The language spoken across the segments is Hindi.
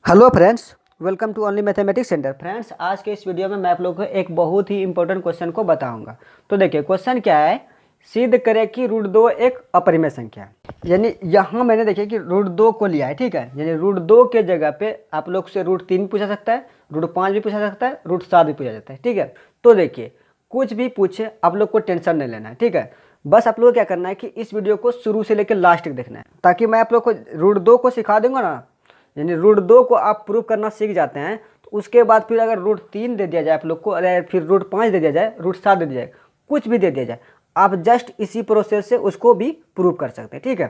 Hello friends, welcome to only mathematics centre. Friends, आज के इस वीडियो में मैं आप लोगों को एक बहुत ही इंपॉर्टेंट क्वेश्चन को बताऊंगा। तो देखिए, क्वेश्चन क्या है, सिद्ध करें कि रूट दो एक अपरिमेय संख्या है। यानी यहाँ मैंने देखिए कि रूट दो को लिया है, ठीक है। यानी रूट दो के जगह पे आप लोग से रूट तीन पूछा सकता है, रूट पाँच भी पूछा सकता है, रूट सात भी पूछा जाता है, ठीक है। तो देखिए, कुछ भी पूछे आप लोग को टेंशन नहीं लेना है, ठीक है। बस आप लोग को क्या करना है कि इस वीडियो को शुरू से लेकर लास्ट तक देखना है, ताकि मैं आप लोग को रूट दो को सिखा दूंगा ना। यानी रूट दो को आप प्रूव करना सीख जाते हैं तो उसके बाद फिर अगर रूट तीन दे दिया जाए आप लोग को, अरे फिर रूट पाँच दे दिया जाए, रूट सात दे दिया जाए, कुछ भी दे दिया जाए, आप जस्ट इसी प्रोसेस से उसको भी प्रूव कर सकते हैं, ठीक है।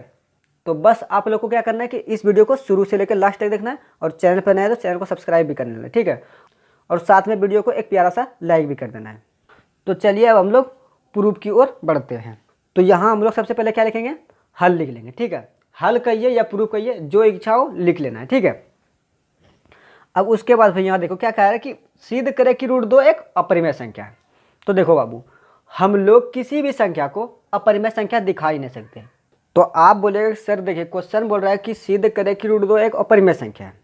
तो बस आप लोग को क्या करना है कि इस वीडियो को शुरू से लेकर लास्ट तक देखना है, और चैनल पर नया है तो चैनल को सब्सक्राइब भी कर लेना है, ठीक है। और साथ में वीडियो को एक प्यारा सा लाइक भी कर देना है। तो चलिए अब हम लोग प्रूफ की ओर बढ़ते हैं। तो यहाँ हम लोग सबसे पहले क्या लिखेंगे, हल लिख लेंगे, ठीक है। हल कहिए या प्रूफ कहिए, जो इच्छा हो लिख लेना है, ठीक है। अब उसके बाद फिर यहाँ देखो क्या कह रहा है कि सिद्ध करें कि रूट दो एक अपरिमेय संख्या है। तो देखो बाबू, हम लोग किसी भी संख्या को अपरिमेय संख्या दिखा ही नहीं सकते। तो आप बोलेंगे सर देखिए, क्वेश्चन बोल रहा है कि सिद्ध करें कि रूट दो एक अपरिमेय संख्या है,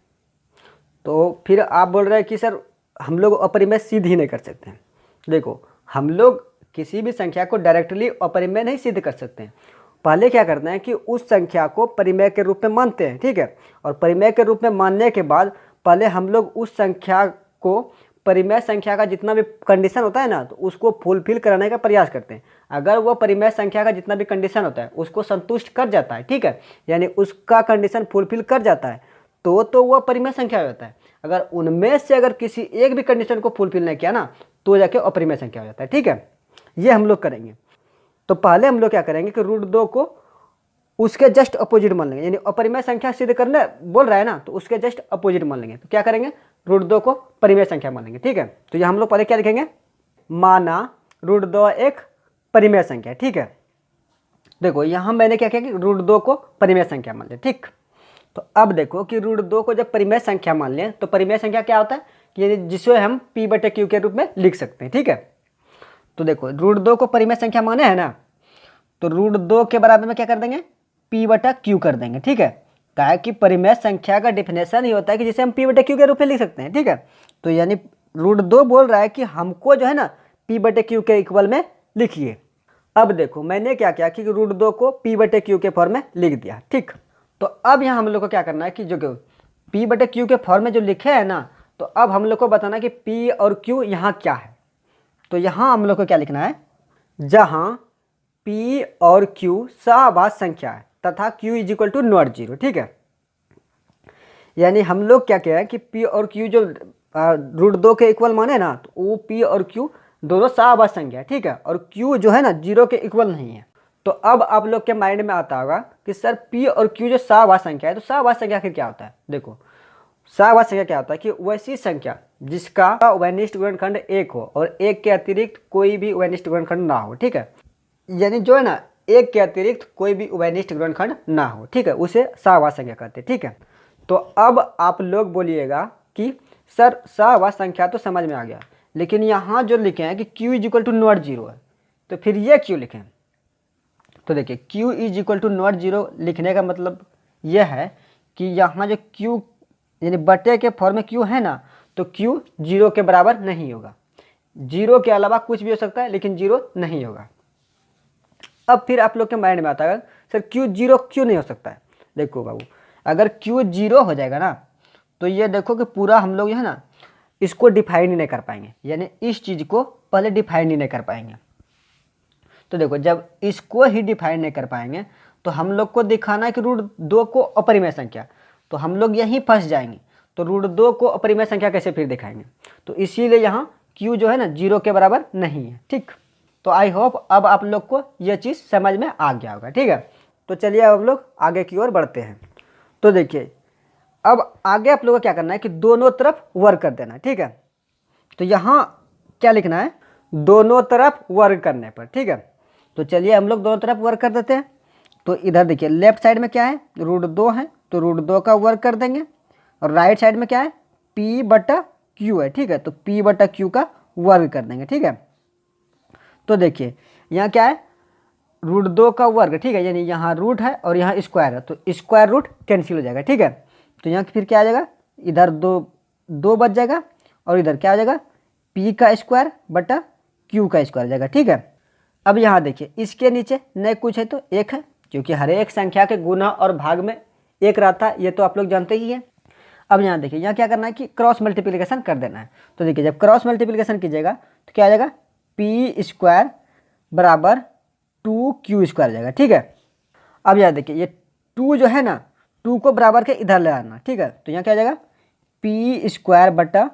तो फिर आप बोल रहे हैं कि सर हम लोग अपरिमेय सिद्ध ही नहीं कर सकते हैं। देखो, हम लोग किसी भी संख्या को डायरेक्टली अपरिमेय नहीं सिद्ध कर सकते हैं। पहले क्या करते हैं कि उस संख्या को परिमेय के रूप में मानते हैं, ठीक है। और परिमेय के रूप में मानने के बाद पहले हम लोग उस संख्या को, परिमेय संख्या का जितना भी कंडीशन होता है ना, तो उसको फुलफिल कराने का प्रयास करते हैं। अगर वो परिमेय संख्या का जितना भी कंडीशन होता है उसको संतुष्ट कर जाता है, ठीक है, यानी उसका कंडीशन फुलफिल कर जाता है, तो वह परिमेय संख्या हो जाता है। अगर उनमें से अगर किसी एक भी कंडीशन को फुलफिल नहीं किया ना, तो जाके अपरिमेय संख्या हो जाता है, ठीक है। ये हम लोग करेंगे। तो पहले हम लोग क्या करेंगे कि रूट दो को उसके जस्ट अपोजिट मान लेंगे। यानी अपरिमेय संख्या सिद्ध करने बोल रहा है ना, तो उसके जस्ट अपोजिट मान लेंगे। तो क्या करेंगे, रूट दो को परिमेय संख्या मान लेंगे, ठीक है। तो ये हम लोग पहले क्या लिखेंगे, माना रूट दो एक परिमेय संख्या, ठीक है। देखो यहाँ मैंने क्या किया कि रूट दो को परिमेय संख्या मान लिया, ठीक। तो अब देखो कि रूट दो को जब परिमेय संख्या मान लें तो परिमेय संख्या क्या होता है कि जिसे हम पी बटे क्यू के रूप में लिख सकते हैं, ठीक है। तो देखो, रूट दो को परिमेय संख्या माने है ना, तो रूट दो के बराबर में क्या कर देंगे, पी बटा क्यू कर देंगे, ठीक है। क्या कि परिमेय संख्या का डिफिनेशन ही होता है कि जिसे हम पी बटे क्यू के रूप में लिख सकते हैं, ठीक है। तो यानी रूट दो बोल रहा है कि हमको जो है ना पी बटे क्यू के इक्वल में लिखिए। अब देखो मैंने क्या किया कि रूट दो को पी बटे क्यू के फॉर्म में लिख दिया, ठीक। तो अब यहाँ हम लोग को क्या करना है कि जो पी बटे क्यू के फॉर्म में जो लिखे है ना, तो अब हम लोग को बताना कि पी और क्यू यहाँ क्या है। तो यहाँ हम लोग को क्या लिखना है, जहाँ P और Q सहवास संख्या है तथा Q is equal to not zero, ठीक है। यानी हम लोग क्या कह रहे हैं कि P और Q जो रूट दो के इक्वल माने ना, तो वो P और Q दोनों सहवास संख्या है, ठीक है। और Q जो है ना जीरो के इक्वल नहीं है। तो अब आप लोग के माइंड में आता होगा कि सर P और Q जो सहवास संख्या है, तो सहवास संख्या आखिर क्या होता है। देखो, सहवास संख्या क्या होता है कि वैसी संख्या जिसका उभयनिष्ठ गुणनखंड एक हो और एक के अतिरिक्त कोई भी उभयनिष्ठ गुणनखंड ना हो, ठीक है। यानी जो है ना, एक के अतिरिक्त कोई भी उभयनिष्ठ गुणनखंड ना हो, ठीक है, उसे सहवास संख्या कहते हैं, ठीक है। तो अब आप लोग बोलिएगा कि सर सहवास संख्या तो समझ में आ गया, लेकिन यहाँ जो लिखे हैं कि Q is equal to not zero है, तो फिर ये क्यों लिखें। तो देखिए, Q is equal to not zero लिखने का मतलब यह है कि यहाँ जो Q यानी बटे के फॉर्म में Q है ना, तो Q जीरो के बराबर नहीं होगा। जीरो के अलावा कुछ भी हो सकता है लेकिन जीरो नहीं होगा। अब फिर आप लोग के माइंड में आता है सर Q जीरो क्यों नहीं हो सकता है। देखो बाबू, अगर Q जीरो हो जाएगा ना, तो ये देखो कि पूरा हम लोग है ना इसको डिफाइन ही नहीं कर पाएंगे, यानी इस चीज़ को पहले डिफाइन ही नहीं कर पाएंगे। तो देखो, जब इसको ही डिफाइन नहीं कर पाएंगे तो हम लोग को दिखाना है कि रूट दो को अपरिमेय संख्या, तो हम लोग यहीं फंस जाएंगे। तो रूट दो को अपरिमेय संख्या कैसे फिर दिखाएंगे, तो इसीलिए यहाँ Q जो है ना जीरो के बराबर नहीं है, ठीक। तो आई होप अब आप लोग को यह चीज़ समझ में आ गया होगा, ठीक है। तो चलिए अब हम लोग आगे की ओर बढ़ते हैं। तो देखिए, अब आगे आप लोगों को क्या करना है कि दोनों तरफ वर्ग कर देना है, ठीक है। तो यहाँ क्या लिखना है, दोनों तरफ वर्ग करने पर, ठीक है। तो चलिए हम लोग दोनों तरफ वर्ग कर देते हैं। तो इधर देखिए, लेफ्ट साइड में क्या है, रूट दो है, तो रूट दो का वर्ग कर देंगे। और राइट साइड में क्या है, P बटा Q है, ठीक है। तो P बटा Q का वर्ग कर देंगे, ठीक है। तो देखिए यहाँ क्या है, रूट दो का वर्ग, ठीक है, यानी यहाँ रूट है और यहाँ स्क्वायर है, तो स्क्वायर रूट कैंसिल हो जाएगा, ठीक है। तो यहाँ फिर क्या आ जाएगा, इधर दो बच जाएगा और इधर क्या हो जाएगा p का स्क्वायर बटा q का स्क्वायर जाएगा। ठीक है, अब यहाँ देखिए इसके नीचे न कुछ है तो एक है, क्योंकि हर एक संख्या के गुना और भाग में एक रहता है, ये तो आप लोग जानते ही हैं। अब यहाँ देखिए यहाँ क्या करना है कि क्रॉस मल्टीप्लिकेशन कर देना है। तो देखिए जब क्रॉस मल्टीप्लिकेशन कीजिएगा तो क्या आ जाएगा p स्क्वायर बराबर 2q स्क्वायर जाएगा। ठीक है, अब यहाँ देखिए ये 2 जो है ना 2 को बराबर के इधर ले आना। ठीक है, तो यहाँ क्या आ जाएगा p स्क्वायर बटा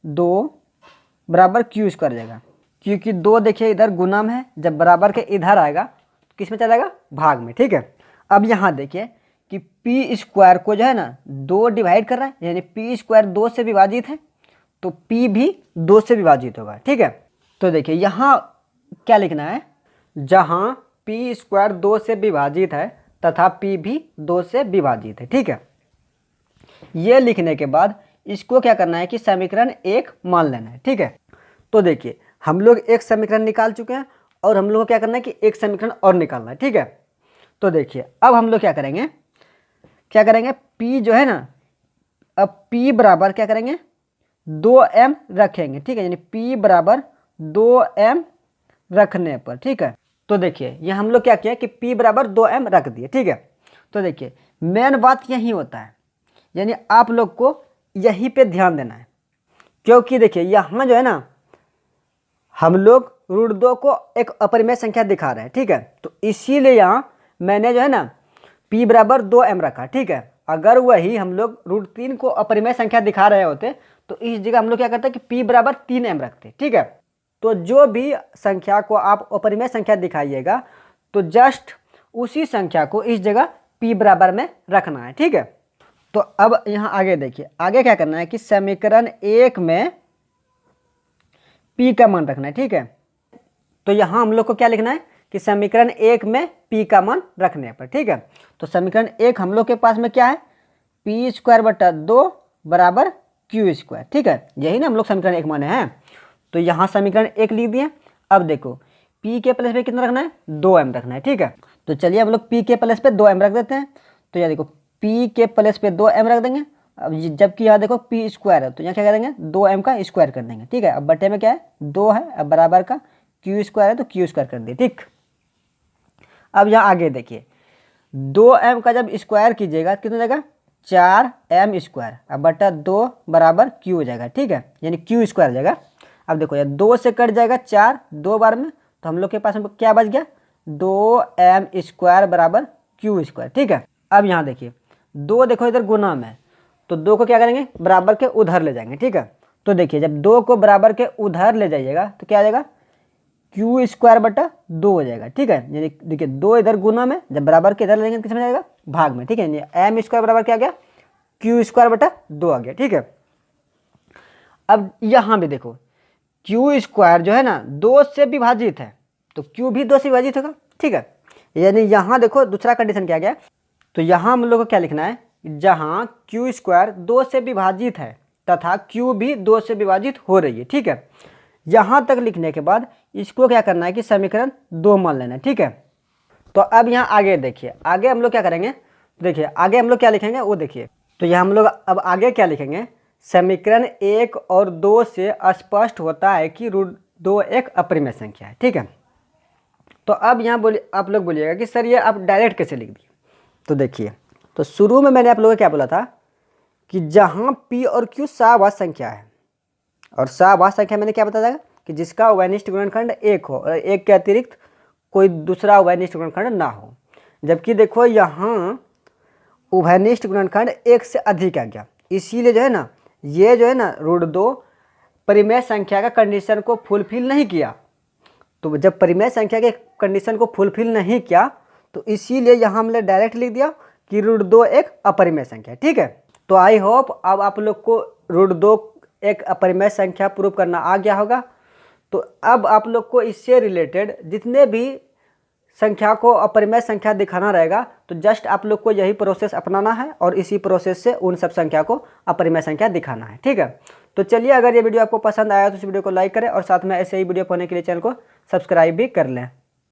2 बराबर q स्क्वायर जाएगा, क्योंकि 2 देखिए इधर गुना में है, जब बराबर के इधर आएगा तो किस में चला जाएगा भाग में। ठीक है, अब यहाँ देखिए कि p स्क्वायर को जो है ना 2 डिवाइड कर रहा है, यानी p स्क्वायर 2 से विभाजित है तो p भी 2 से विभाजित होगा। ठीक है, तो देखिए यहाँ क्या लिखना है, जहाँ p स्क्वायर 2 से विभाजित है तथा p भी 2 से विभाजित है। ठीक है, ये लिखने के बाद इसको क्या करना है कि समीकरण 1 मान लेना है। ठीक है, तो देखिए हम लोग एक समीकरण निकाल चुके हैं और हम लोग को क्या करना है कि एक समीकरण और निकालना है। ठीक है, तो देखिए अब हम लोग क्या करेंगे p जो है ना, अब p बराबर क्या करेंगे 2m रखेंगे। ठीक है, यानी p बराबर 2m रखने पर। ठीक है, तो देखिए ये हम लोग क्या किया कि p बराबर 2m रख दिए। ठीक है, तो देखिए मेन बात यही होता है, यानी आप लोग को यहीं पे ध्यान देना है, क्योंकि देखिए यहाँ जो है ना हम लोग √2 को एक अपरिमेय संख्या दिखा रहे हैं। ठीक है, तो इसीलिए यहाँ मैंने जो है ना p बराबर 2m रखा। ठीक है, अगर वही हम लोग √3 को अपरिमेय संख्या दिखा रहे होते तो इस जगह हम लोग क्या करते कि p बराबर 3m रखते। ठीक है, तो जो भी संख्या को आप अपरिमेय संख्या दिखाइएगा तो जस्ट उसी संख्या को इस जगह p बराबर में रखना है। ठीक है, तो अब यहाँ आगे देखिए आगे क्या करना है कि समीकरण 1 में p का मान रखना है। ठीक है, तो यहाँ हम लोग को क्या लिखना है कि समीकरण 1 में p का मान रखने पर। ठीक है, तो समीकरण 1 हम लोग के पास में क्या है p स्क्वायर बटा 2 बराबर q स्क्वायर। ठीक है, यही ना हम लोग समीकरण 1 माने हैं, तो यहाँ समीकरण 1 लिख दिए। अब देखो p के प्लेस पे कितना रखना है 2m रखना है। ठीक है, तो चलिए हम लोग p के प्लेस पे 2m रख देते हैं। तो यहाँ देखो p के प्लेस पे 2m रख देंगे। अब जबकि यहाँ देखो p स्क्वायर है तो यहाँ क्या करेंगे 2m का स्क्वायर कर देंगे। ठीक है, अब बटे में क्या है 2 है, अब बराबर का q स्क्वायर है तो q स्क्वायर कर दिए। ठीक, अब यहाँ आगे देखिए 2m का जब स्क्वायर कीजिएगा कितना जाएगा 4m स्क्वायर, अब बटा 2 बराबर q हो जाएगा। ठीक है, यानी q स्क्वायर जाएगा। अब देखो यार 2 से कट जाएगा 4 2 बार में, तो हम लोग के पास में क्या बच गया 2m स्क्वायर बराबर q स्क्वायर। ठीक है, अब यहाँ देखिए 2 देखो इधर गुना में है तो 2 को क्या करेंगे बराबर के उधर ले जाएंगे। ठीक है, तो देखिए जब 2 को बराबर के उधर ले जाइएगा तो क्या आ जाएगा q स्क्वायर बटा 2 हो जाएगा। ठीक है, यानी देखिए 2 इधर गुना में, जब बराबर के इधर ले जाएंगे तो किस में जाएगा भाग में। ठीक है, यानी m स्क्वायर बराबर क्या आ गया q स्क्वायर बटा 2 आ गया। ठीक है, अब यहाँ भी देखो q स्क्वायर जो है ना 2 से विभाजित है तो q भी 2 से विभाजित होगा। ठीक है, यानी यहाँ देखो दूसरा कंडीशन क्या गया, तो यहाँ हम लोग को क्या लिखना है जहाँ q स्क्वायर 2 से विभाजित है तथा q भी 2 से विभाजित हो रही है। ठीक है, यहाँ तक लिखने के बाद इसको क्या करना है कि समीकरण 2 मान लेना है। ठीक है, तो अब यहाँ आगे देखिए आगे हम लोग क्या करेंगे, देखिए आगे हम लोग क्या लिखेंगे वो देखिए, तो यहाँ हम लोग अब आगे क्या लिखेंगे समीकरण 1 और 2 से स्पष्ट होता है कि √2 एक अपरिमेय संख्या है। ठीक है, तो अब यहाँ आप लोग बोलिएगा कि सर ये आप डायरेक्ट कैसे लिख दिए, तो देखिए तो शुरू में मैंने आप लोगों को क्या बोला था कि जहाँ p और q सवाभाज्य संख्या है, और सवाभाज्य संख्या मैंने क्या बताया था कि जिसका उभयनिष्ठ गुणनखंड 1 हो और 1 के अतिरिक्त कोई दूसरा उभयनिष्ठ गुणनखंड ना हो। जबकि देखो यहाँ उभयनिष्ठ गुणनखंड 1 से अधिक आ गया, इसीलिए जो है ना ये जो है ना √2 परिमेय संख्या का कंडीशन को फुलफिल नहीं किया। तो जब परिमेय संख्या के कंडीशन को फुलफिल नहीं किया तो इसीलिए यहाँ हमने डायरेक्ट लिख दिया कि √2 एक अपरिमेय संख्या है। ठीक है, तो आई होप अब आप लोग को √2 एक अपरिमेय संख्या प्रूव करना आ गया होगा। तो अब आप लोग को इससे रिलेटेड जितने भी संख्या को अपरिमेय संख्या दिखाना रहेगा तो जस्ट आप लोग को यही प्रोसेस अपनाना है और इसी प्रोसेस से उन सब संख्या को अपरिमेय संख्या दिखाना है। ठीक है, तो चलिए अगर ये वीडियो आपको पसंद आया तो इस वीडियो को लाइक करें और साथ में ऐसे ही वीडियो पाने के लिए चैनल को सब्सक्राइब भी कर लें।